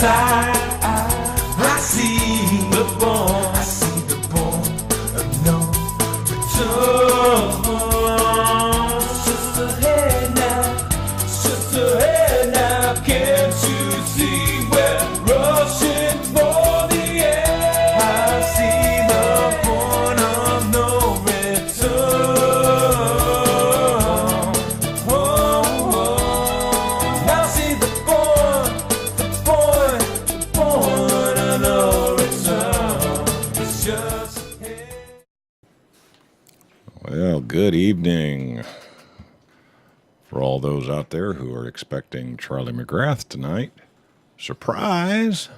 side, I see the born, of no return. Just ahead now, can't you see we're rushing for the end? I see the point of no return. Now see the point of no return. It's just ahead. Well, good evening for all those out there who are expecting Charlie McGrath tonight. Surprise!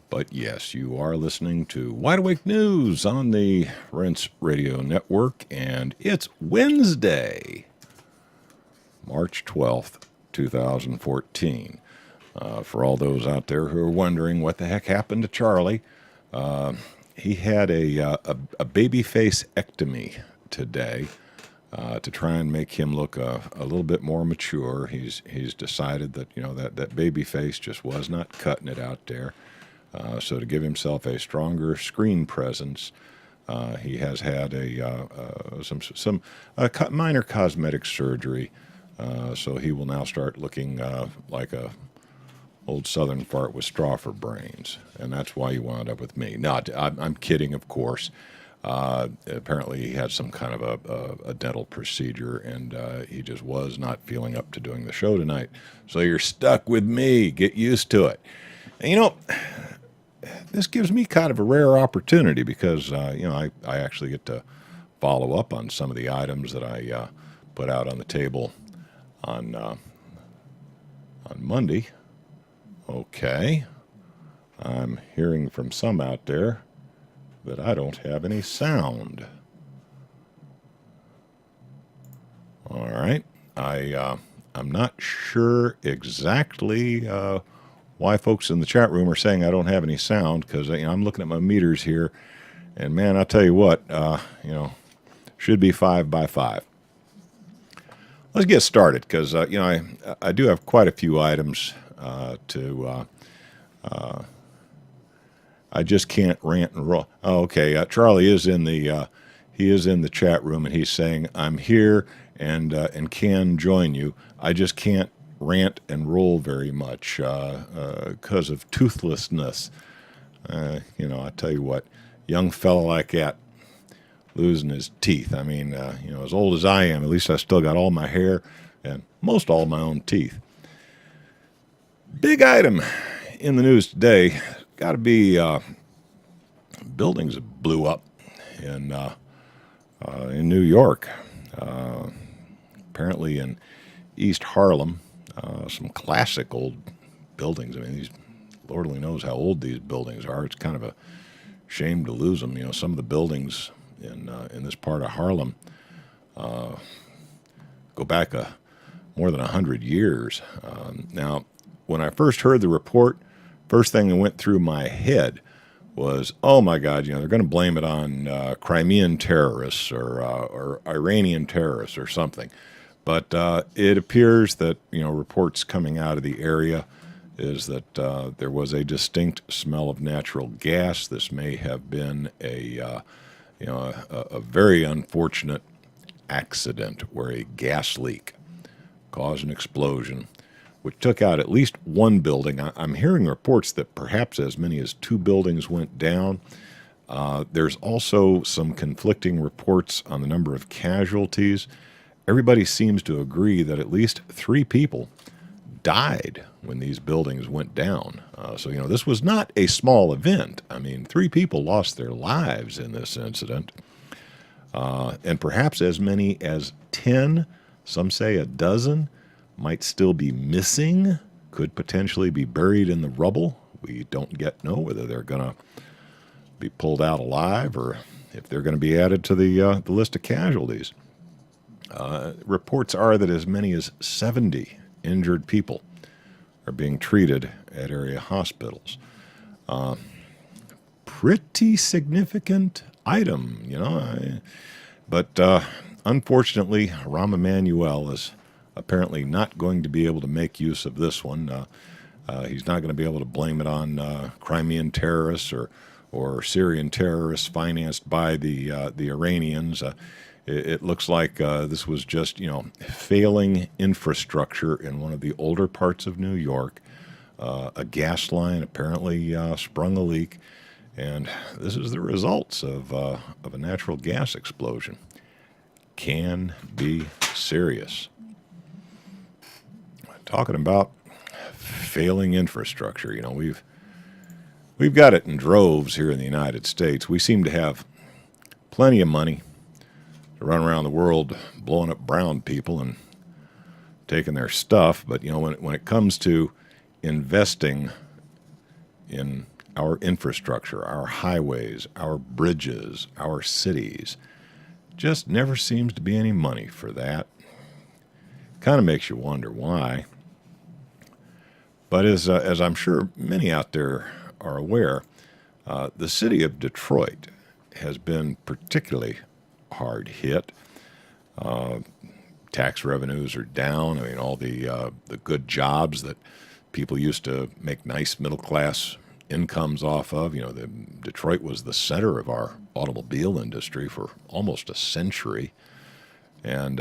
But yes, you are listening to Wide Awake News on the Rents Radio Network, and it's Wednesday, March 12th, 2014. For all those out there who are wondering what the heck happened to Charlie, he had a baby face ectomy today to try and make him look a little bit more mature. He's decided that that baby face just was not cutting it out there. So to give himself a stronger screen presence, he has had some minor cosmetic surgery. So he will now start looking like a old Southern fart with straw for brains, and that's why you wound up with me. No, I'm kidding, of course. Apparently he had some kind of a dental procedure, and he just was not feeling up to doing the show tonight. So you're stuck with me. Get used to it. And, this gives me kind of a rare opportunity because, I actually get to follow up on some of the items that I put out on the table on Monday. Okay. I'm hearing from some out there that I don't have any sound. All right. I'm not sure exactly why folks in the chat room are saying I don't have any sound, because I'm looking at my meters here, and man, I'll tell you what, should be 5 by 5. Let's get started, because I do have quite a few items I just can't rant and roll. Oh, okay. Charlie is in the chat room, and he's saying I'm here and can join you. I just can't rant and roll very much because of toothlessness. I tell you what, young fella like that losing his teeth. I mean, as old as I am, at least I still got all my hair and most all my own teeth. Big item in the news today got to be buildings that blew up in New York. Apparently in East Harlem, some classic old buildings. I mean, Lord only knows how old these buildings are. It's kind of a shame to lose them. Some of the buildings in this part of Harlem go back more than 100 years. Now, when I first heard the report, first thing that went through my head was, oh my God, they're going to blame it on Crimean terrorists or Iranian terrorists or something. But it appears that, reports coming out of the area is that there was a distinct smell of natural gas. This may have been a very unfortunate accident where a gas leak caused an explosion, which took out at least one building. I'm hearing reports that perhaps as many as 2 buildings went down. There's also some conflicting reports on the number of casualties. Everybody seems to agree that at least 3 people died when these buildings went down. So this was not a small event. I mean, 3 people lost their lives in this incident. And perhaps as many as 10, some say a dozen, might still be missing, could potentially be buried in the rubble. We don't yet know whether they're going to be pulled out alive or if they're going to be added to the list of casualties. Reports are that as many as 70 injured people are being treated at area hospitals. Pretty significant item, but unfortunately, Rahm Emanuel is apparently not going to be able to make use of this one. He's not going to be able to blame it on Crimean terrorists or Syrian terrorists financed by the Iranians. It looks like this was just, failing infrastructure in one of the older parts of New York. A gas line apparently sprung a leak, and this is the results of a natural gas explosion. Can be serious. Talking about failing infrastructure, we've got it in droves here in the United States. We seem to have plenty of money to run around the world blowing up brown people and taking their stuff. But, when it comes to investing in our infrastructure, our highways, our bridges, our cities, just never seems to be any money for that. Kind of makes you wonder why. But as I'm sure many out there are aware, the city of Detroit has been particularly hard hit. Tax revenues are down. I mean, all the good jobs that people used to make nice middle class incomes off of. Detroit was the center of our automobile industry for almost a century, and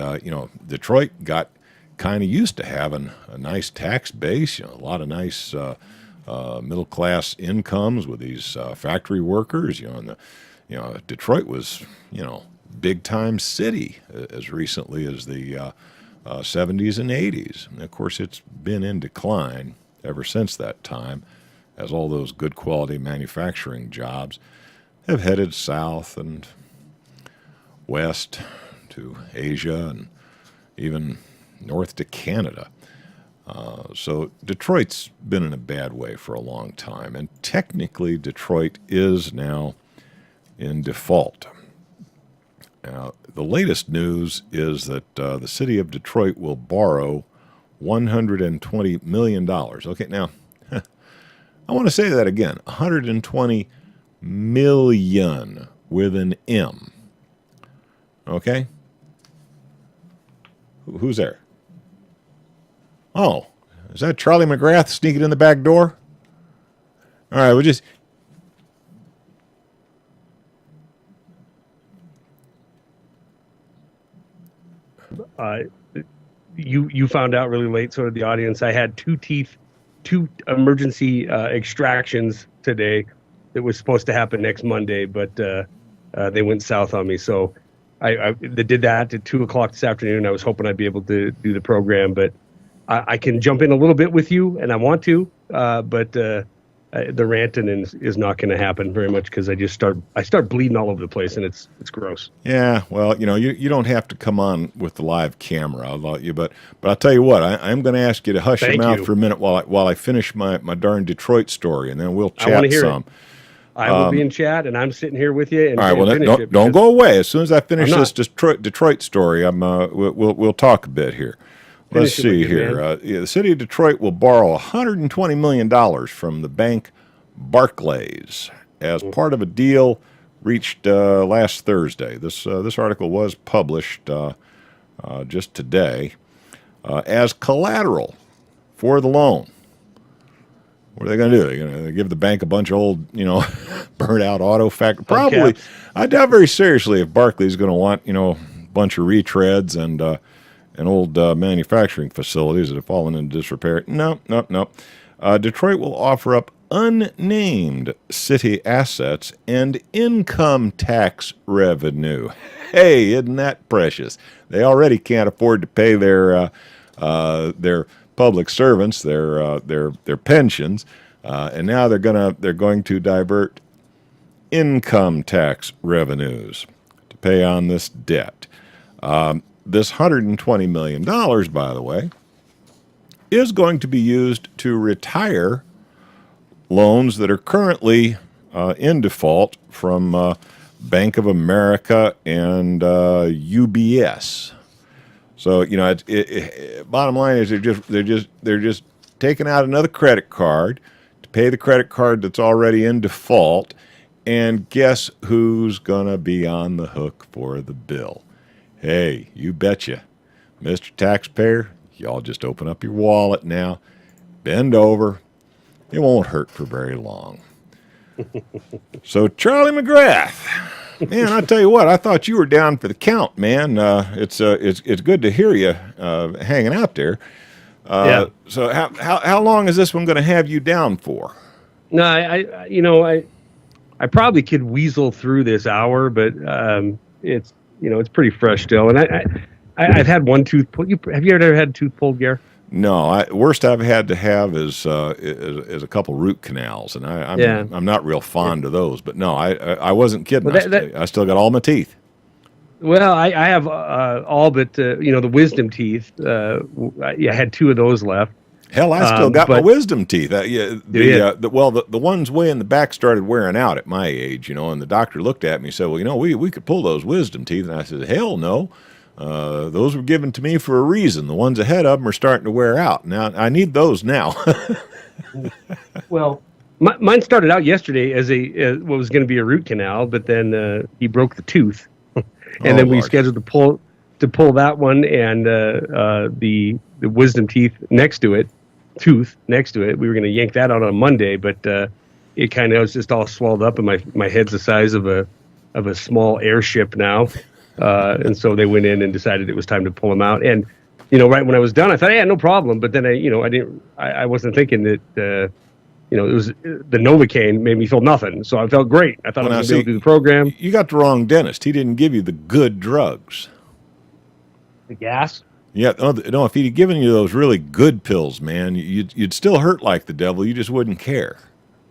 Detroit got kind of used to having a nice tax base. A lot of nice middle class incomes with these factory workers. Detroit was big time city as recently as the 70s and 80s. And of course, it's been in decline ever since that time, as all those good quality manufacturing jobs have headed south and west to Asia and even north to Canada. So Detroit's been in a bad way for a long time, and technically Detroit is now in default. Now, the latest news is that the city of Detroit will borrow $120 million. Okay, now, I want to say that again, 120 million with an M. Okay? Who's there? Oh, is that Charlie McGrath sneaking in the back door? All right, we'll just... You found out really late, so did the audience. I had two emergency extractions today that was supposed to happen next Monday, but they went south on me. So I did that at 2:00 this afternoon. I was hoping I'd be able to do the program, but I can jump in a little bit with you, and I want to, but the ranting is not going to happen very much because I start bleeding all over the place, and it's gross. Yeah, well, you don't have to come on with the live camera. I'll let you, but I'll tell you what, I'm going to ask you to hush your mouth for a minute while I finish my darn Detroit story, and then we'll chat some. I will be in chat, and I'm sitting here with you. And, all right, well, don't go away. As soon as I finish this Detroit story, we'll talk a bit here. Let's see here. The city of Detroit will borrow $120 million from the bank Barclays as part of a deal reached last Thursday. This article was published just today as collateral for the loan. What are they going to do? They're going to give the bank a bunch of old, burnt out auto factory? Probably. I doubt very seriously if Barclays is going to want, a bunch of retreads and old manufacturing facilities that have fallen into disrepair. No. Detroit will offer up unnamed city assets and income tax revenue. Hey, isn't that precious? They already can't afford to pay their public servants their pensions, and now they're going to divert income tax revenues to pay on this debt. This $120 million, by the way, is going to be used to retire loans that are currently in default from Bank of America and UBS. So bottom line is they're just taking out another credit card to pay the credit card that's already in default, and guess who's gonna be on the hook for the bill? Hey, you betcha. Mr. Taxpayer, y'all just open up your wallet now, bend over, It won't hurt for very long. So, Charlie McGrath, man, I tell you what, I thought you were down for the count, man. It's good to hear you hanging out there. Yeah. So, how long is this one going to have you down for? No, I probably could weasel through this hour, but it's it's pretty fresh still. And I've had one tooth pulled. Have you ever had a tooth pulled, Gare? No, worst I've had to have is a couple root canals, and I'm not real fond of those. But no, I wasn't kidding. Well, I still got all my teeth. Well, I have all but the wisdom teeth. I had two of those left. Hell, I still got my wisdom teeth. The ones way in the back started wearing out at my age, and the doctor looked at me and said, well, we could pull those wisdom teeth. And I said, hell no. Those were given to me for a reason. The ones ahead of them are starting to wear out. Now, I need those now. Well, mine started out yesterday as what was going to be a root canal, but then he broke the tooth. And then we scheduled to pull that one and the wisdom teeth next to it. We were going to yank that out on Monday, but it kind of was just all swelled up, and my head's the size of a small airship now. And so they went in and decided it was time to pull them out. And, right when I was done, I thought, yeah, no problem. But then I wasn't thinking that, it was the Novocaine made me feel nothing. So I felt great. I thought I was going to be able to do the program. You got the wrong dentist. He didn't give you the good drugs. The gas? Yeah. No, if he'd given you those really good pills, man, you'd still hurt like the devil. You just wouldn't care.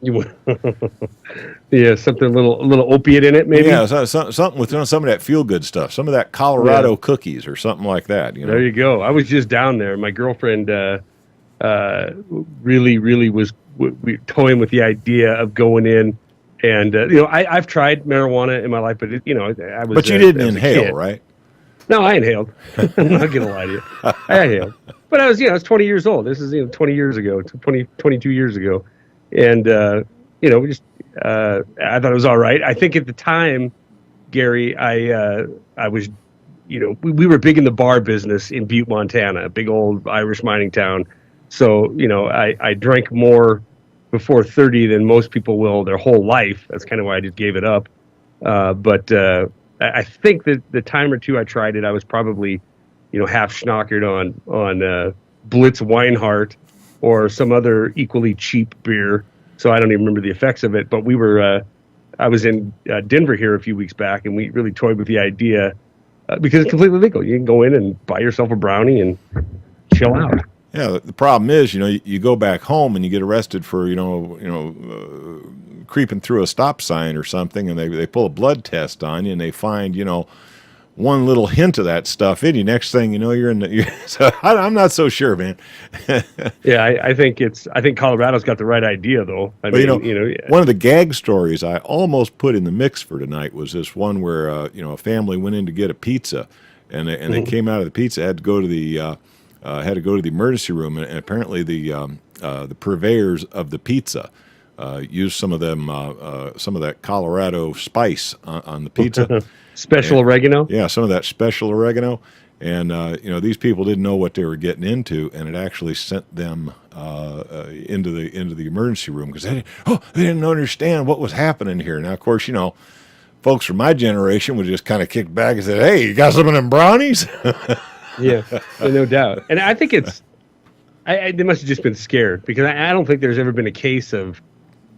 You would. Yeah, something a little opiate in it, maybe. Yeah, something with some of that feel good stuff, some of that Colorado cookies or something like that. There you go. I was just down there. My girlfriend really was toying with the idea of going in, and I've tried marijuana in my life, but I was. But you didn't inhale, right? No, I inhaled. I'm not gonna lie to you. I inhaled, but I was 20 years old. This is 20 years ago, 22 years ago. And, we just, I thought it was all right. I think at the time, Gary, I was, we were big in the bar business in Butte, Montana, a big old Irish mining town. So, I drank more before 30 than most people will their whole life. That's kind of why I just gave it up. But I think that the time or two I tried it, I was probably, half schnockered on Blitz Weinhardt or some other equally cheap beer. So I don't even remember the effects of it. But I was in Denver here a few weeks back, and we really toyed with the idea because it's completely legal. You can go in and buy yourself a brownie and chill out. Yeah, the problem is, you go back home and you get arrested for, creeping through a stop sign or something, and they pull a blood test on you, and they find, one little hint of that stuff in you. Next thing you know, you're in the. So I'm not so sure, man. Yeah, I think Colorado's got the right idea, though. One of the gag stories I almost put in the mix for tonight was this one where a family went in to get a pizza, and they came out of the pizza, had to go to the emergency room, and apparently the purveyors of the pizza used some of that Colorado spice on the pizza. Special oregano? Yeah, some of that special oregano. And, these people didn't know what they were getting into, and it actually sent them into the emergency room because they didn't understand what was happening here. Now, of course, folks from my generation would just kind of kick back and say, hey, you got some of them brownies? Yeah, no doubt. And I think they must have just been scared because I don't think there's ever been a case of,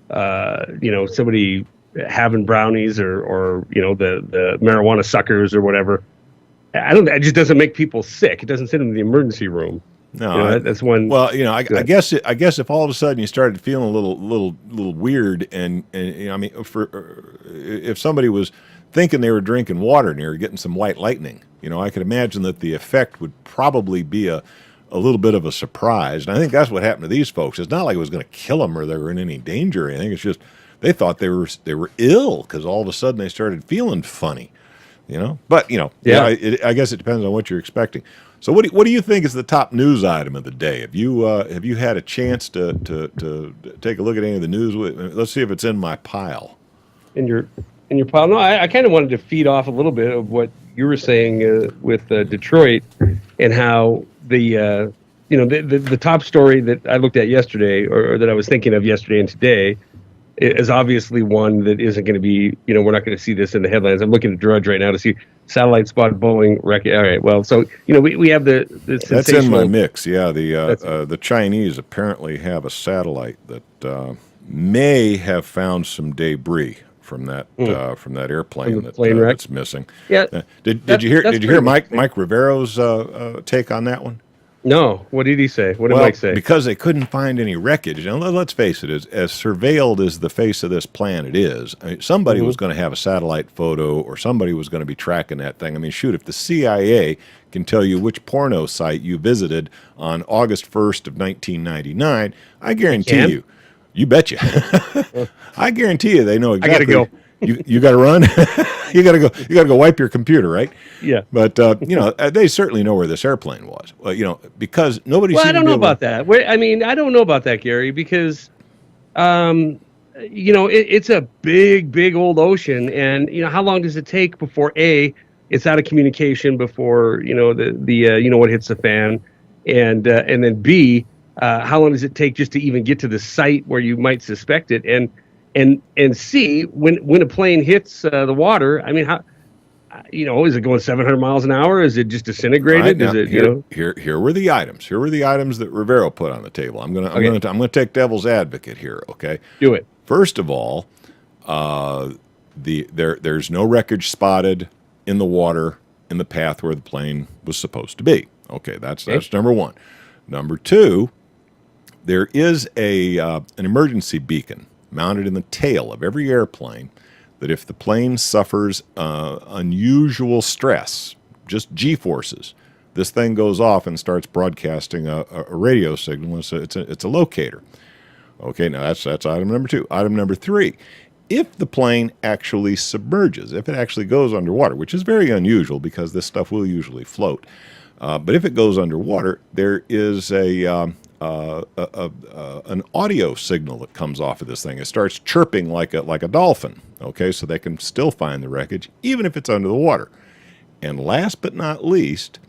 somebody having brownies or the marijuana suckers or whatever. It just doesn't make people sick. It doesn't send them to the emergency room. No, that's one. Well, I guess if all of a sudden you started feeling a little weird, and if somebody was thinking they were drinking water and they were getting some white lightning, I could imagine that the effect would probably be a little bit of a surprise. And I think that's what happened to these folks. It's not like it was going to kill them or they were in any danger or anything. It's just they thought they were ill because all of a sudden they started feeling funny, But I guess it depends on what you're expecting. So what do you think is the top news item of the day? Have you had a chance to take a look at any of the news? Let's see if it's in my pile. In your pile? No, I kind of wanted to feed off a little bit of what you were saying with Detroit and how the the top story that I looked at yesterday, or that I was thinking of yesterday and today, is obviously one that isn't going to be, we're not going to see this in the headlines. I'm looking at Drudge right now to see satellite spot Boeing wreck. All right, well, so we have the That's in my mix. Yeah, the Chinese apparently have a satellite that may have found some debris from that airplane that's missing. Yeah. Did you hear Mike Rivero's take on that one? No. What did he say? What did Mike say? Because they couldn't find any wreckage. And let's face it, as surveilled as the face of this planet is, somebody was going to have a satellite photo, or somebody was going to be tracking that thing. I mean, shoot, if the CIA can tell you which porno site you visited on August 1st of 1999, I guarantee you. You betcha. I guarantee you they know exactly. I gotta go. You got to run. You got to go. You got to go wipe your computer, right? Yeah. But they certainly know where this airplane was. Well, because nobody. Well, I don't know about that. I don't know about that, Gary, because, it's a big old ocean, and how long does it take before it's out of communication, before what hits the fan, and then B, how long does it take just to even get to the site where you might suspect it, and C, when a plane hits the water, I mean, how, is it going 700 miles an hour? Is it just disintegrated? Right, now, here were the items. Here were the items that Rivero put on the table. I'm gonna take devil's advocate here. Okay, do it. First of all, there's no wreckage spotted in the water in the path where the plane was supposed to be. Okay, that's number one. Number two, there is an emergency beacon mounted in the tail of every airplane that if the plane suffers unusual stress, just G-forces, this thing goes off and starts broadcasting a radio signal. It's a locator. Okay, now that's item number two. Item number three, if the plane actually submerges, if it actually goes underwater, which is very unusual because this stuff will usually float, but if it goes underwater, there is an audio signal that comes off of this thing. It starts chirping like a dolphin. Okay, so they can still find the wreckage even if it's under the water. And last but not least,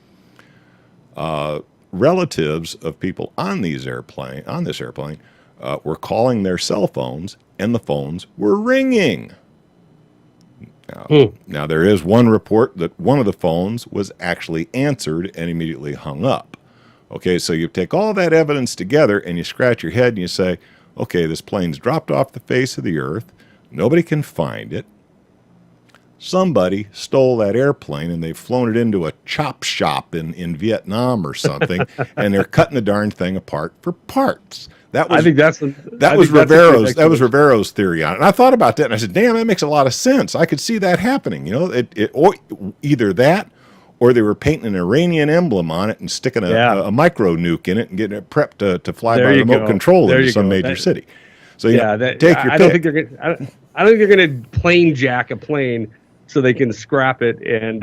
relatives of people on this airplane, were calling their cell phones, and the phones were ringing. Now there is one report that one of the phones was actually answered and immediately hung up. Okay, so you take all that evidence together and you scratch your head and you say, okay, this plane's dropped off the face of the earth. Nobody can find it. Somebody stole that airplane and they've flown it into a chop shop in Vietnam or something, and they're cutting the darn thing apart for parts. That was Rivero's theory on it. And I thought about that and I said, damn, that makes a lot of sense. I could see that happening. Or either that, or they were painting an Iranian emblem on it and sticking a micro nuke in it and getting it prepped to fly by remote control into some major city. So take your pick. I don't think they're going to plane jack a plane so they can scrap it and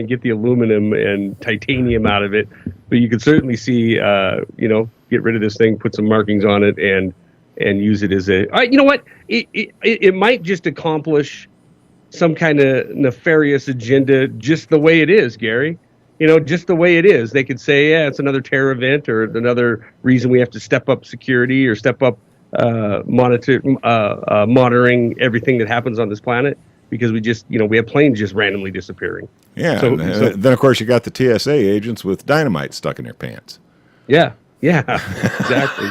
get the aluminum and titanium out of it. But you can certainly see, get rid of this thing, put some markings on it, and use it as a. You know what? It might just accomplish some kind of nefarious agenda, just the way it is, Gary. Just the way it is. They could say, yeah, it's another terror event, or another reason we have to step up security or step up monitoring everything that happens on this planet, because we have planes just randomly disappearing. Yeah, so then of course you got the TSA agents with dynamite stuck in their pants. Yeah, exactly.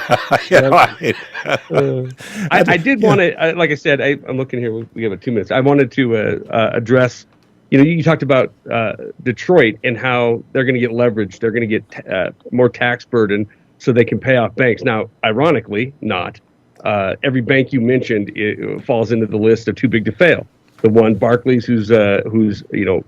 I did want to, like I said, I'm looking here. We have 2 minutes. I wanted to address. You talked about Detroit and how they're going to get leverage. They're going to get more tax burden so they can pay off banks. Now, ironically, not every bank you mentioned falls into the list of too big to fail. The one, Barclays, who's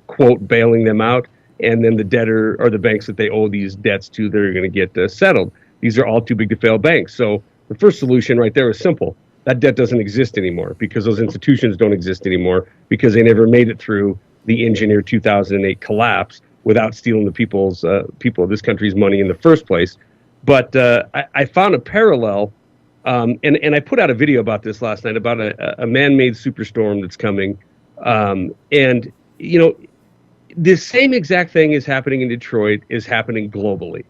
quote bailing them out, and then the debtor or the banks that they owe these debts to, they're going to get settled. These are all too big to fail banks. So the first solution right there is simple. That debt doesn't exist anymore because those institutions don't exist anymore because they never made it through the engineered 2008 collapse without stealing the people of this country's money in the first place. But I found a parallel, and I put out a video about this last night about a man-made superstorm that's coming. The same exact thing is happening in Detroit is happening globally.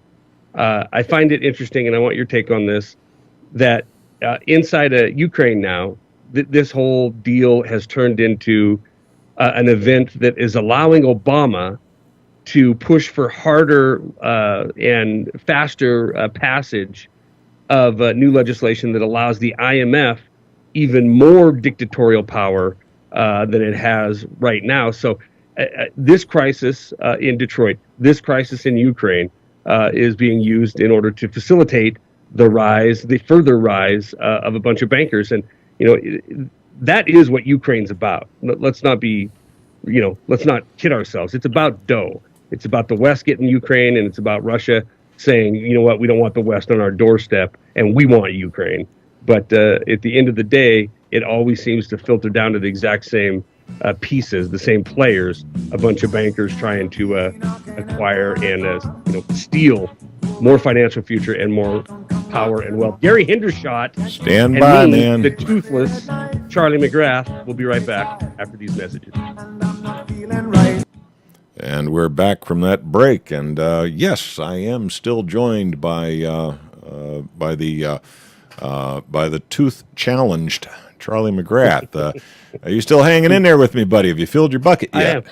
I find it interesting, and I want your take on this, that inside Ukraine now, this whole deal has turned into an event that is allowing Obama to push for harder and faster passage of new legislation that allows the IMF even more dictatorial power than it has right now. So this crisis in Detroit, this crisis in Ukraine is being used in order to facilitate the further rise of a bunch of bankers. And, that is what Ukraine's about. Let's not kid ourselves. It's about dough. It's about the West getting Ukraine, and it's about Russia saying, you know what, we don't want the West on our doorstep, and we want Ukraine. But at the end of the day, it always seems to filter down to the exact same pieces, the same players, a bunch of bankers trying to acquire and steal more financial future and more power and wealth. Gary Hendershot, stand by, man. The toothless Charlie McGrath. We'll be right back after these messages. And we're back from that break, and yes, I am still joined by the tooth challenged Charlie McGrath. Are you still hanging in there with me, buddy? Have you filled your bucket yet?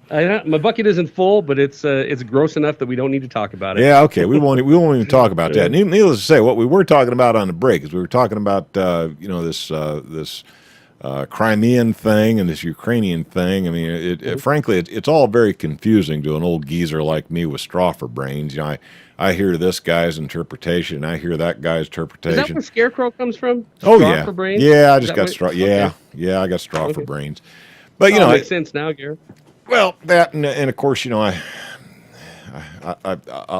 I am. My bucket isn't full, but it's gross enough that we don't need to talk about it. Yeah, okay. We won't even talk about that. Needless to say, what we were talking about on the break is we were talking about this Crimean thing and this Ukrainian thing. I mean, frankly, it's all very confusing to an old geezer like me with straw for brains. I hear this guy's interpretation, I hear that guy's interpretation. Is that where Scarecrow comes from? Oh, straw yeah. For brains? Yeah, I just got straw. Okay. Yeah, I got straw for brains. But, it makes sense now, Gary. Well, that and of course, I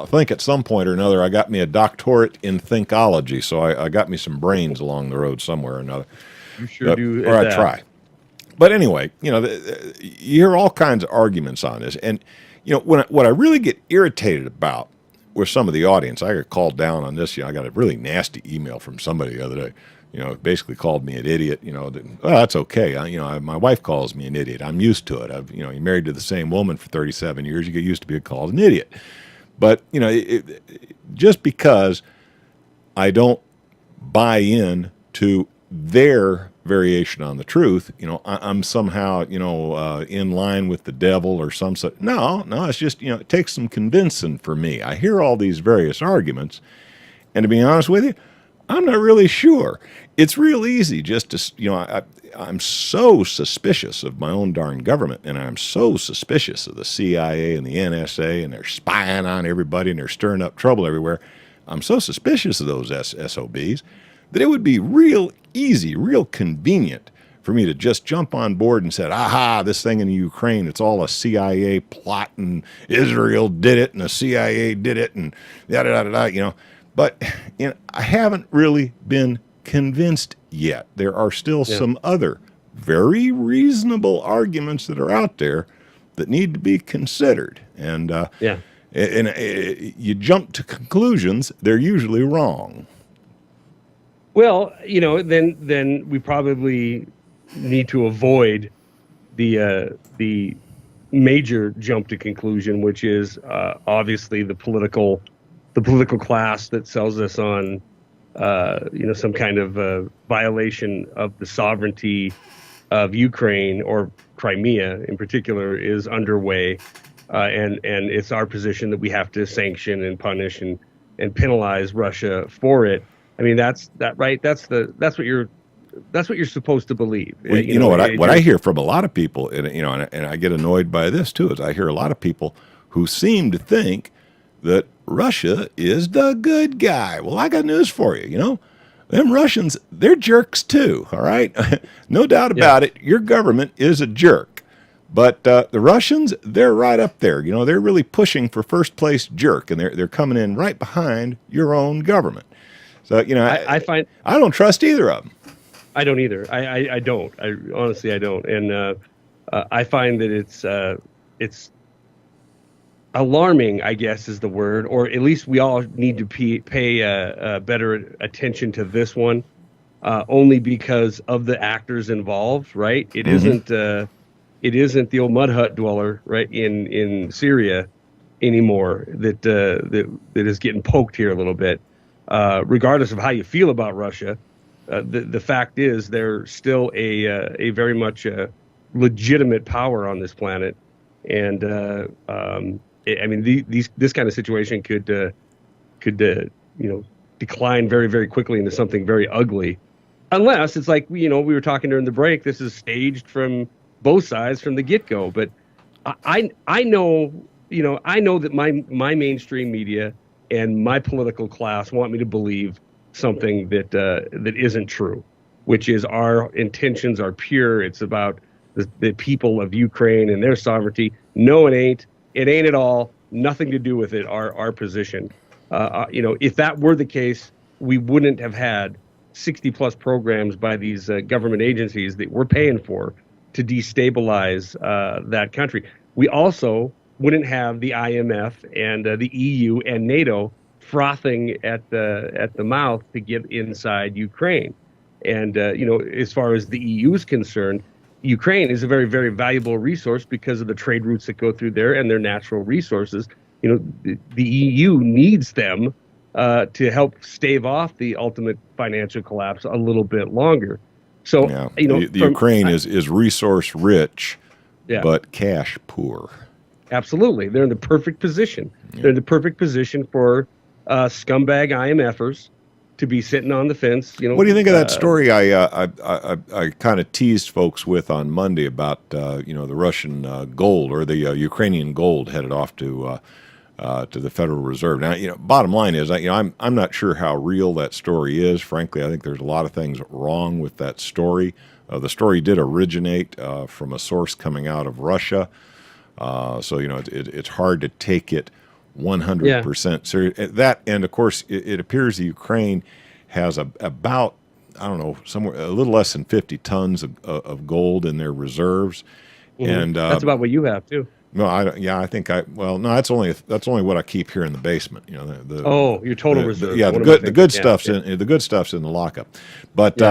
think at some point or another I got me a doctorate in thinkology, so I got me some brains along the road somewhere or another. You sure do. Or I try. But anyway, you hear all kinds of arguments on this, and what I really get irritated about with some of the audience, I got called down on this. I got a really nasty email from somebody the other day. Basically called me an idiot. Well, that's okay. My wife calls me an idiot. I'm used to it. You're married to the same woman for 37 years. You get used to being called an idiot. But just because I don't buy in to their variation on the truth, I'm somehow, in line with the devil or some such. No, it's just, it takes some convincing for me. I hear all these various arguments, and to be honest with you, I'm not really sure. It's real easy just to, I'm so suspicious of my own darn government, and I'm so suspicious of the CIA and the NSA, and they're spying on everybody, and they're stirring up trouble everywhere. I'm so suspicious of those SOBs that it would be real easy, real convenient for me to just jump on board and say, aha, this thing in Ukraine, it's all a CIA plot, and Israel did it, and the CIA did it, and da-da-da-da-da, But I haven't really been convinced yet. There are still some other very reasonable arguments that are out there that need to be considered. And you jump to conclusions, they're usually wrong. Well, then we probably need to avoid the major jump to conclusion, which is obviously the political class that sells us on some kind of violation of the sovereignty of Ukraine, or Crimea in particular, is underway, and it's our position that we have to sanction and punish and penalize Russia for it. I mean, that's what you're supposed to believe. Well, what I hear from a lot of people, and I get annoyed by this too, is I hear a lot of people who seem to think that Russia is the good guy. Well, I got news for you. Them Russians, they're jerks too, all right? No doubt about it. Your government is a jerk. But the Russians, they're right up there. They're really pushing for first place jerk, and they're coming in right behind your own government. So, I don't trust either of them. I don't either. I don't. Honestly, I don't. And I find that it's alarming, I guess is the word, or at least we all need to pay better attention to this one, only because of the actors involved, right? It isn't the old mud hut dweller, right, in Syria anymore that is getting poked here a little bit. Regardless of how you feel about Russia, the fact is they're still a very much legitimate power on this planet, and I mean this kind of situation could decline very, very quickly into something very ugly, unless it's like we were talking during the break. This is staged from both sides from the get-go. But I know that my mainstream media and my political class want me to believe something that isn't true, which is our intentions are pure. It's about the people of Ukraine and their sovereignty. No, it ain't. It ain't at all. Nothing to do with it. Our position. If that were the case, we wouldn't have had 60 plus programs by these government agencies that we're paying for to destabilize that country. We also wouldn't have the IMF and the EU and NATO frothing at the mouth to get inside Ukraine. And as far as the EU is concerned, Ukraine is a very, very valuable resource because of the trade routes that go through there and their natural resources. The EU needs them to help stave off the ultimate financial collapse a little bit longer. So, the Ukraine is resource rich, but cash poor. Absolutely. They're in the perfect position. Yeah. They're in the perfect position for scumbag IMFers to be sitting on the fence. What do you think of that story I kind of teased folks with on Monday about the Russian gold, or the Ukrainian gold headed off to the Federal Reserve? Now, bottom line is, I'm not sure how real that story is. Frankly, I think there's a lot of things wrong with that story. The story did originate from a source coming out of Russia, so it's hard to take it 100% serious. That, and of course, it appears the Ukraine has about, I don't know, somewhere a little less than 50 tons of gold in their reserves, and that's about what you have too. No, I think no, that's only what I keep here in the basement. Your total reserve. The good stuff's in the lockup, but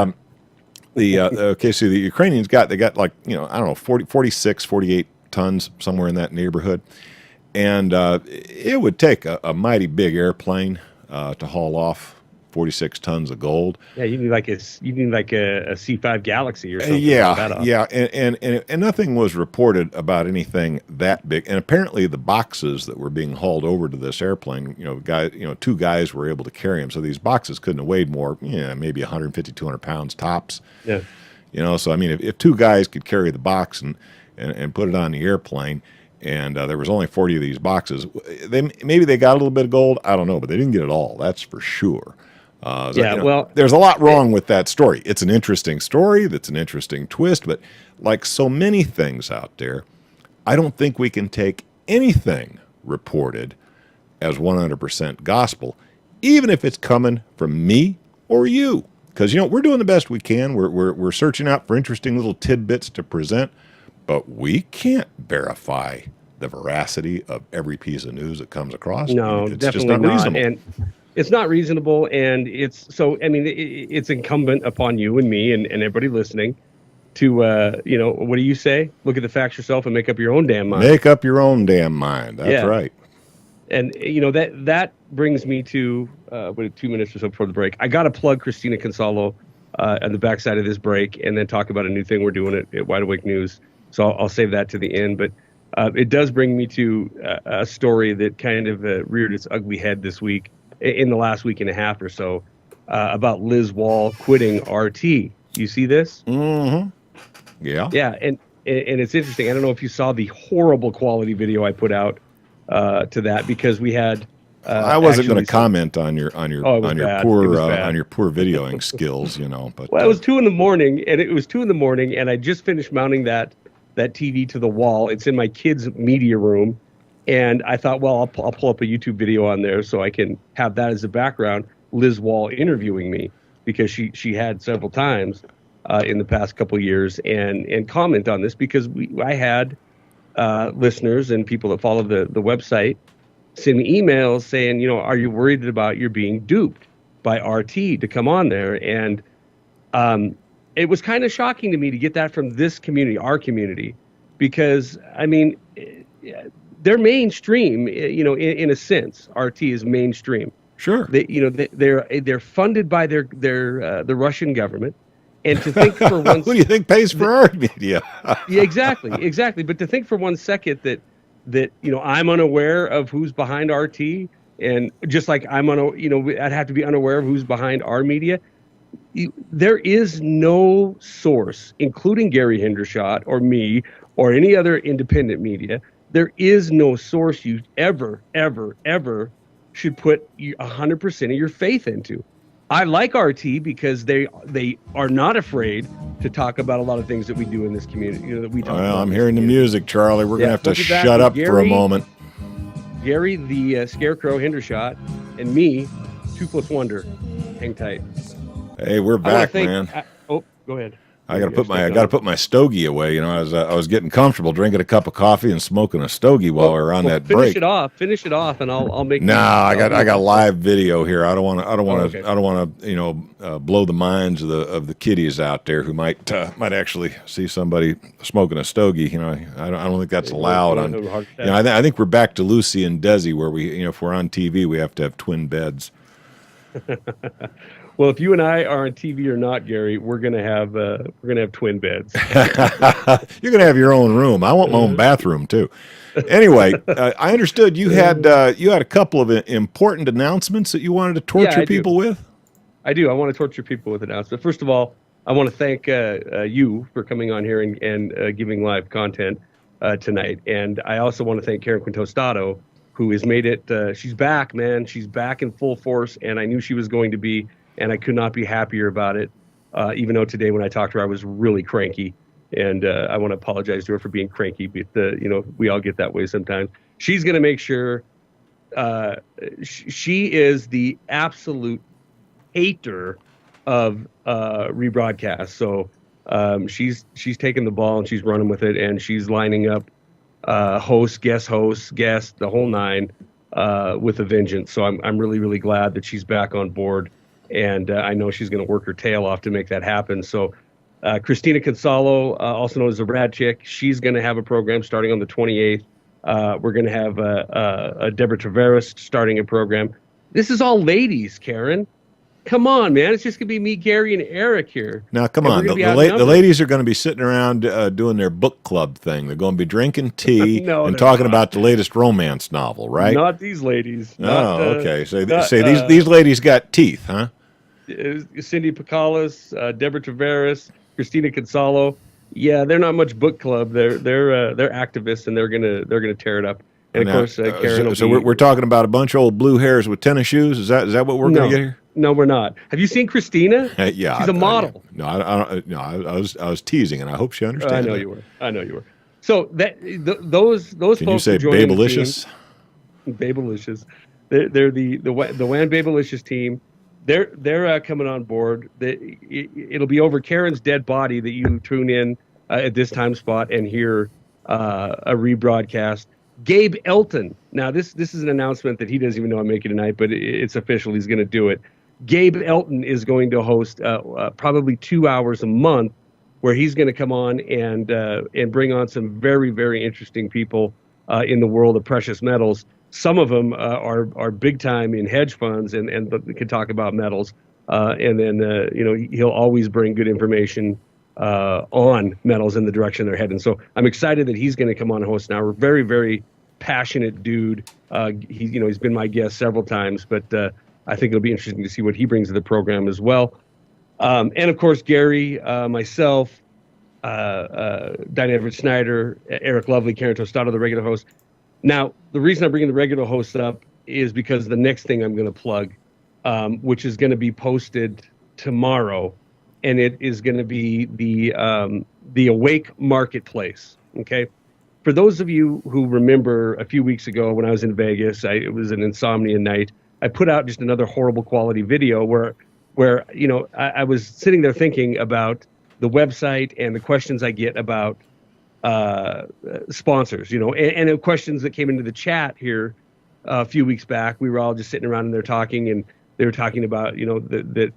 okay. So the Ukrainians got like I don't know 46, 48 tons, somewhere in that neighborhood, and it would take a mighty big airplane to haul off 46 tons of gold. Yeah, you need like a C5 Galaxy or something. And nothing was reported about anything that big. And apparently the boxes that were being hauled over to this airplane, two guys were able to carry them. So these boxes couldn't have weighed more, maybe 150, 200 pounds tops. Yeah. So I mean, if two guys could carry the box and put it on the airplane, and there was only 40 of these boxes, maybe they got a little bit of gold. I don't know, but they didn't get it all. That's for sure. There's a lot wrong with that story. It's an interesting story. That's an interesting twist. But like so many things out there, I don't think we can take anything reported as 100% gospel, even if it's coming from me or you. Because, we're doing the best we can. We're searching out for interesting little tidbits to present, but we can't verify the veracity of every piece of news that comes across. No, it's definitely just not reasonable. And it's not reasonable, and it's incumbent upon you and me and everybody listening to, what do you say? Look at the facts yourself and make up your own damn mind. Make up your own damn mind. That's right. And, that brings me to, 2 minutes or so before the break. I got to plug Christina Consolo on the backside of this break, and then talk about a new thing we're doing at Wide Awake News. So I'll save that to the end. But it does bring me to a story that kind of reared its ugly head this week, in the last week and a half or so, about Liz Wall quitting RT. You see this? Mm-hmm. Yeah. Yeah, and it's interesting. I don't know if you saw the horrible quality video I put out to that, because we had. I wasn't going to comment on your poor videoing skills, But it was 2 a.m, and I just finished mounting that TV to the wall. It's in my kids' media room. And I thought, well, I'll pull up a YouTube video on there so I can have that as a background. Liz Wall interviewing me, because she had several times in the past couple of years, and comment on this, because I had listeners and people that follow the website send me emails saying, are you worried about you're being duped by RT to come on there? And it was kind of shocking to me to get that from this community, our community, because they're mainstream, in a sense. RT is mainstream. Sure. They're funded by the Russian government, and to think for one, who do you think pays for our media? yeah, exactly. But to think for one second that I'm unaware of who's behind RT, and just like I'd have to be unaware of who's behind our media. There is no source, including Gary Hendershot or me or any other independent media. There is no source you ever should put 100% of your faith into. I like RT because they are not afraid to talk about a lot of things that we do in this community. That we talk about. Well, I'm hearing the music, Charlie. We're gonna have to shut up for a moment. Gary, the Scarecrow Hendershot, and me, Toothless Wonder. Hang tight. Hey, we're back, man. Go ahead. I gotta put my stogie away. I was getting comfortable drinking a cup of coffee and smoking a stogie while we were on that break. Finish it off, and I'll make. No, I got live video here. I don't want to blow the minds of the kiddies out there who might actually see somebody smoking a stogie. I don't think that's allowed. I think we're back to Lucy and Desi, where we, if we're on TV, we have to have twin beds. Well, if you and I are on TV or not, Gary, we're gonna have twin beds. You're gonna have your own room. I want my own bathroom too. Anyway, I understood you had a couple of important announcements that you wanted to torture people with. I do. I want to torture people with announcements. First of all, I want to thank you for coming on here and giving live content tonight. And I also want to thank Karen Quintostado, who has made it. She's back, man. She's back in full force, and I knew she was going to be. And I could not be happier about it, even though today when I talked to her, I was really cranky. And I want to apologize to her for being cranky, but we all get that way sometimes. She's going to make sure she is the absolute hater of rebroadcast. So she's taking the ball and she's running with it, and she's lining up host, guest, the whole nine with a vengeance. So I'm really, really glad that she's back on board. And I know she's going to work her tail off to make that happen. So Christina Consolo, also known as the Rad Chick, she's going to have a program starting on the 28th. We're going to have Deborah Tavares starting a program. This is all ladies, Karen. Come on, man. It's just going to be me, Gary, and Eric here. Now, come on. The ladies are going to be sitting around doing their book club thing. They're going to be drinking tea and talking about the latest romance novel, right? Not these ladies. Okay. So these ladies got teeth, huh? Cindy Picalis, Deborah Tavares, Christina Consolo. Yeah, they're not much book club. They're activists, and they're gonna tear it up. And of course, Karen. So we're talking about a bunch of old blue hairs with tennis shoes. Is that what we're gonna get here? No, we're not. Have you seen Christina? Yeah, she's a model. I was teasing, and I hope she understands. I know you were. So those Can folks you say Babelicious? Babelicious. They're the WAN Babelicious team. They're coming on board. It'll be over Karen's dead body that you tune in at this time spot and hear a rebroadcast. Gabe Elton. Now, this is an announcement that he doesn't even know I'm making tonight, but it's official. He's going to do it. Gabe Elton is going to host probably 2 hours a month, where he's going to come on and bring on some very, very interesting people in the world of precious metals. Some of them are big time in hedge funds and can talk about metals. And then he'll always bring good information on metals in the direction they're heading. So I'm excited that he's going to come on and host now. We're very, very passionate dude. He's been my guest several times, but I think it'll be interesting to see what he brings to the program as well. And of course, Gary, myself, Diane Everett Snyder, Eric Lovely, Karen Tostado, the regular host. Now, the reason I'm bringing the regular host up is because the next thing I'm going to plug, which is going to be posted tomorrow, and it is going to be the Awake Marketplace. Okay, for those of you who remember a few weeks ago when I was in Vegas, it was an insomnia night. I put out just another horrible quality video where I was sitting there thinking about the website and the questions I get about sponsors, and the questions that came into the chat here a few weeks back. We were all just sitting around and they're talking, and they were talking about,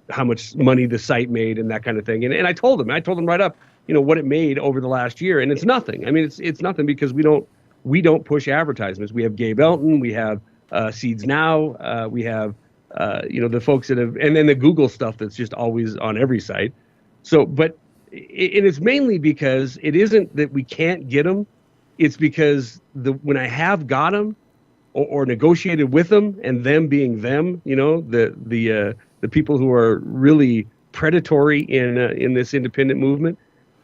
how much money the site made and that kind of thing. And I told them right up, what it made over the last year. And it's nothing. I mean, it's nothing because we don't we don't push advertisements. We have Gabe Elton, we have Seeds Now, we have the folks that have, and then the Google stuff that's just always on every site. So, but it's mainly because it isn't that we can't get them. It's because when I have got them or negotiated with them, and them being them, the people who are really predatory in this independent movement,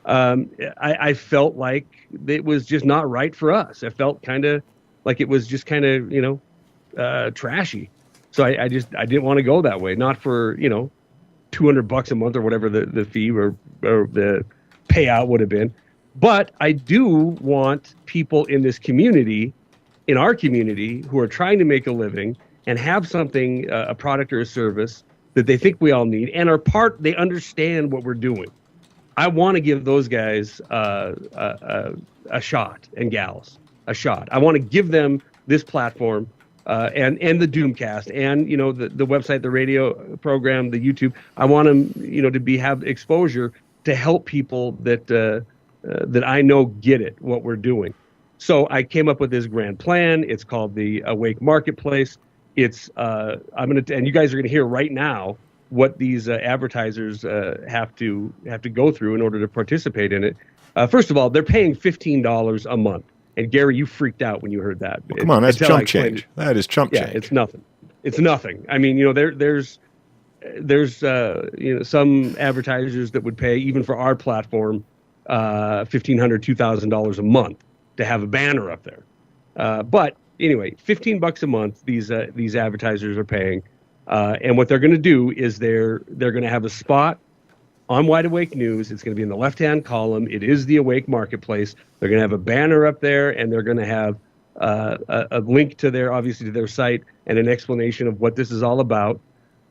I felt like it was just not right for us. I felt kind of like it was just kind of trashy. So I didn't want to go that way. Not for $200 a month or whatever the fee or the payout would have been. But I do want people in this community, in our community, who are trying to make a living and have something, a product or a service that they think we all need, and they understand what we're doing. I want to give those guys a shot, and gals a shot. I want to give them this platform and the Doomcast and the website, the radio program, the YouTube. I want them to have exposure to help people that I know get it, what we're doing. So I came up with this grand plan. It's called the Awake Marketplace. It's and you guys are gonna hear right now what these advertisers have to go through in order to participate in it. First of all, they're paying $15 a month. And Gary, you freaked out when you heard that. Well, come on, that's chump change. That is chump change. Yeah, it's nothing. It's nothing. I mean, there's some advertisers that would pay, even for our platform, $1,500, $2,000 a month to have a banner up there. But anyway, $15 a month these advertisers are paying, and what they're going to do is they're going to have a spot on Wide Awake News. It's going to be in the left-hand column. It is the Awake Marketplace. They're going to have a banner up there, and they're going to have a link to their site and an explanation of what this is all about.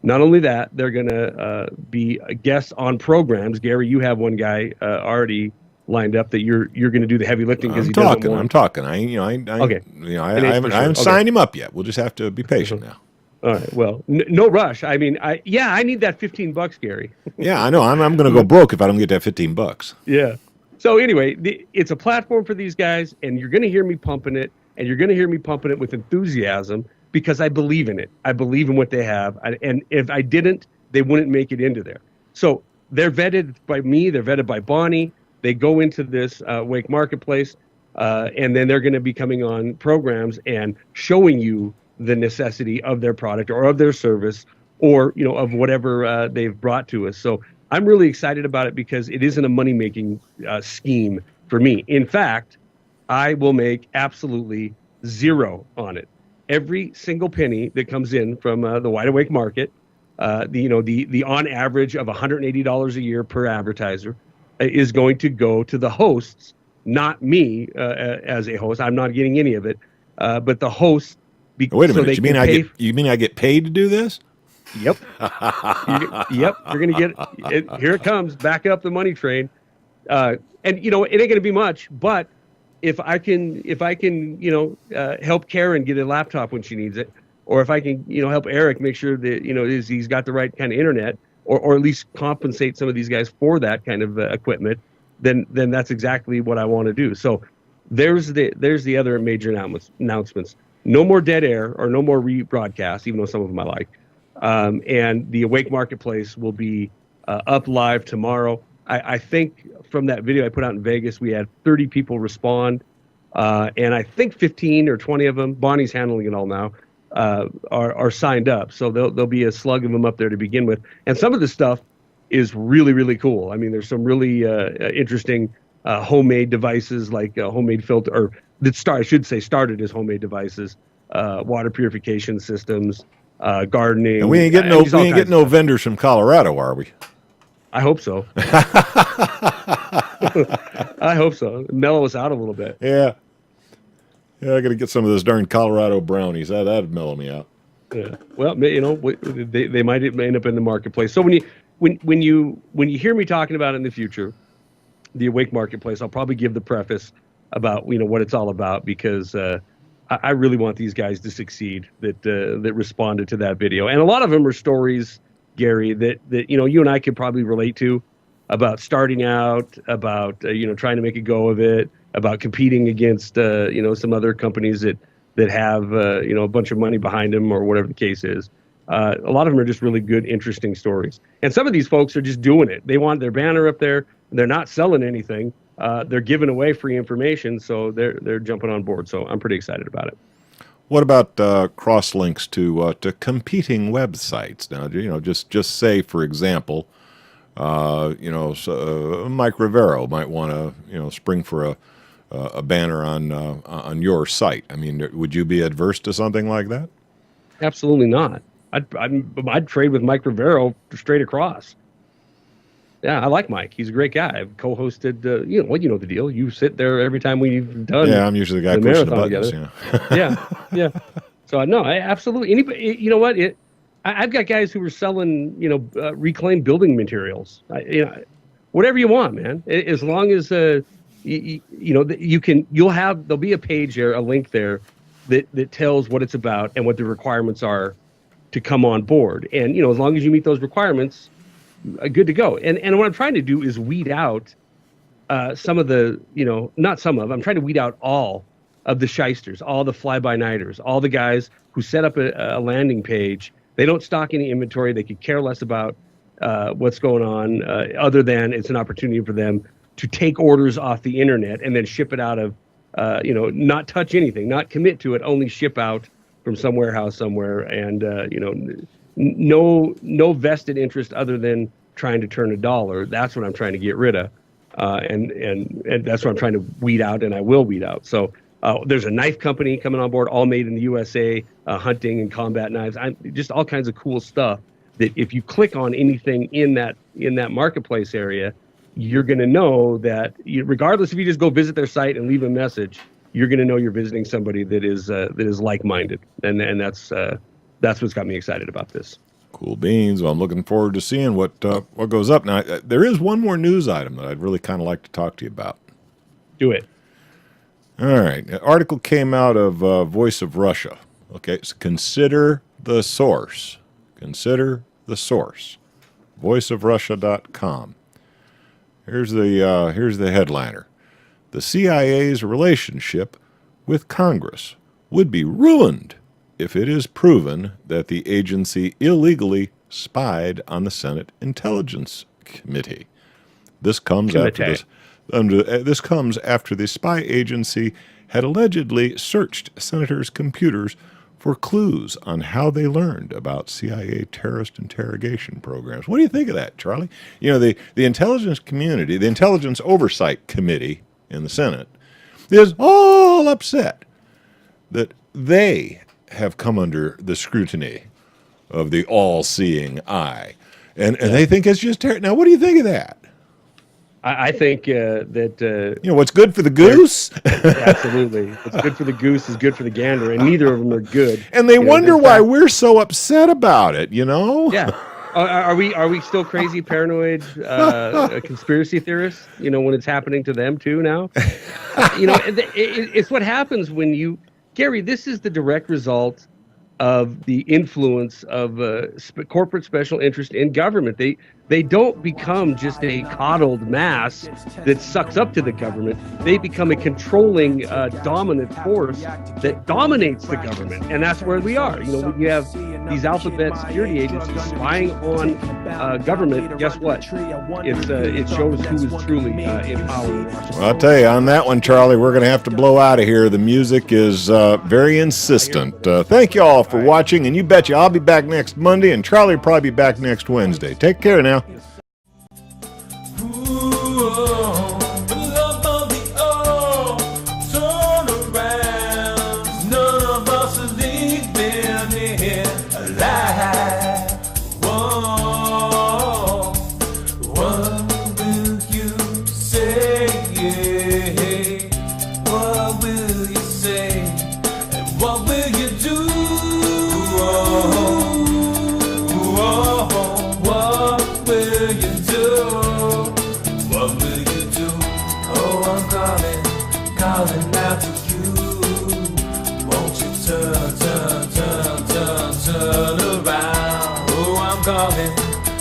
Not only that, they're going to be guests on programs. Gary, you have one guy already lined up that you're going to do the heavy lifting because he doesn't want. I'm talking. I haven't signed him up yet. We'll just have to be patient now. All right. Well, no rush. I mean, I need that $15, Gary. Yeah, I know. I'm going to go broke if I don't get that $15. Yeah. So anyway, it's a platform for these guys, and you're going to hear me pumping it, and you're going to hear me pumping it with enthusiasm because I believe in it. I believe in what they have, and if I didn't, they wouldn't make it into there. So they're vetted by me. They're vetted by Bonnie. They go into this Wake Marketplace, and then they're going to be coming on programs and showing you the necessity of their product or of their service or, of whatever they've brought to us. So I'm really excited about it because it isn't a money-making scheme for me. In fact, I will make absolutely zero on it. Every single penny that comes in from the Wide Awake market, the on average of $180 a year per advertiser, is going to go to the hosts, not me as a host. I'm not getting any of it, but the hosts. Wait a minute. You mean I get paid to do this? Yep. Yep. You're gonna get it. Here it comes. Back up the money train. And it ain't gonna be much, but if I can, help Karen get a laptop when she needs it, or if I can, help Eric make sure that he's got the right kind of internet, or at least compensate some of these guys for that kind of equipment, then that's exactly what I want to do. So there's the other major announcements. No more dead air or no more rebroadcast, even though some of them I like. And the Awake Marketplace will be up live tomorrow. I think from that video I put out in Vegas, we had 30 people respond. And I think 15 or 20 of them, Bonnie's handling it all now, are signed up. So there'll be a slug of them up there to begin with. And some of the stuff is really, really cool. I mean, there's some really interesting homemade devices like homemade filter, or started as homemade devices, water purification systems, gardening. And we ain't getting no vendors from Colorado, are we? I hope so. I hope so. Mellow us out a little bit. Yeah, I got to get some of those darn Colorado brownies. That'd mellow me out. Yeah. Well, they might end up in the marketplace. So when you hear me talking about it in the future, the Awake Marketplace, I'll probably give the preface about what it's all about, because I really want these guys to succeed that responded to that video. And a lot of them are stories, Gary, that you and I could probably relate to, about starting out, about trying to make a go of it, about competing against some other companies that have a bunch of money behind them or whatever the case is. A lot of them are just really good, interesting stories. And some of these folks are just doing it. They want their banner up there. They're not selling anything. They're giving away free information, so they're jumping on board. So I'm pretty excited about it. What about cross links to competing websites? Now, just say, for example, Mike Rivero might want to spring for a banner on your site. I mean, would you be adverse to something like that? Absolutely not. I'd trade with Mike Rivero straight across. Yeah, I like Mike. He's a great guy. I've co-hosted. You know the deal. You sit there every time we've done. Yeah, I'm usually the guy pushing the buttons. Yeah. So no, I absolutely. Anybody, you know what? I've got guys who are selling, reclaimed building materials. Whatever you want, man. As long as there'll be a page there, a link there that tells what it's about and what the requirements are to come on board. And as long as you meet those requirements, good to go. And what I'm trying to do is weed out some of the, I'm trying to weed out all of the shysters, all the fly-by-nighters, all the guys who set up a landing page. They don't stock any inventory. They could care less about what's going on, other than it's an opportunity for them to take orders off the internet and then ship it out of, not touch anything, not commit to it, only ship out from some warehouse somewhere, and no vested interest other than trying to turn a dollar. That's what I'm trying to get rid of, and that's what I'm trying to weed out, and I will weed out. So there's a knife company coming on board, all made in the USA, hunting and combat knives. Just all kinds of cool stuff that if you click on anything in that marketplace area, you're going to know that regardless if you just go visit their site and leave a message, you're going to know you're visiting somebody that is like-minded, and that's what's got me excited about this. Cool beans. Well, I'm looking forward to seeing what goes up. Now, there is one more news item that I'd really kind of like to talk to you about. Do it. All right. An article came out of Voice of Russia. Okay, so consider the source. Consider the source. voiceofrussia.com. Here's the headliner. The CIA's relationship with Congress would be ruined if it is proven that the agency illegally spied on the Senate Intelligence Committee. This comes after the spy agency had allegedly searched senators' computers for clues on how they learned about CIA terrorist interrogation programs. What do you think of that, Charlie? The intelligence community, the Intelligence Oversight Committee in the Senate, is all upset that they have come under the scrutiny of the all-seeing eye. And they think it's just terrible. Now, what do you think of that? I think that... what's good for the goose? Absolutely. What's good for the goose is good for the gander, and neither of them are good. And they wonder why we're so upset about it, Yeah. Are we still crazy, paranoid conspiracy theorists, when it's happening to them too now? It's what happens when Gary, this is the direct result of the influence of corporate special interest in government. They don't become just a coddled mass that sucks up to the government. They become a controlling, dominant force that dominates the government, and that's where we are. When you have these alphabet security agencies spying on government, guess what? It shows who is truly in power. Well, I'll tell you, on that one, Charlie, we're going to have to blow out of here. The music is very insistent. Thank you all for watching, and you betcha I'll be back next Monday, and Charlie will probably be back next Wednesday. Take care now.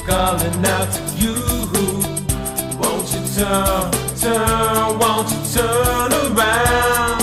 Calling out to you. Won't you turn turn, won't you turn around?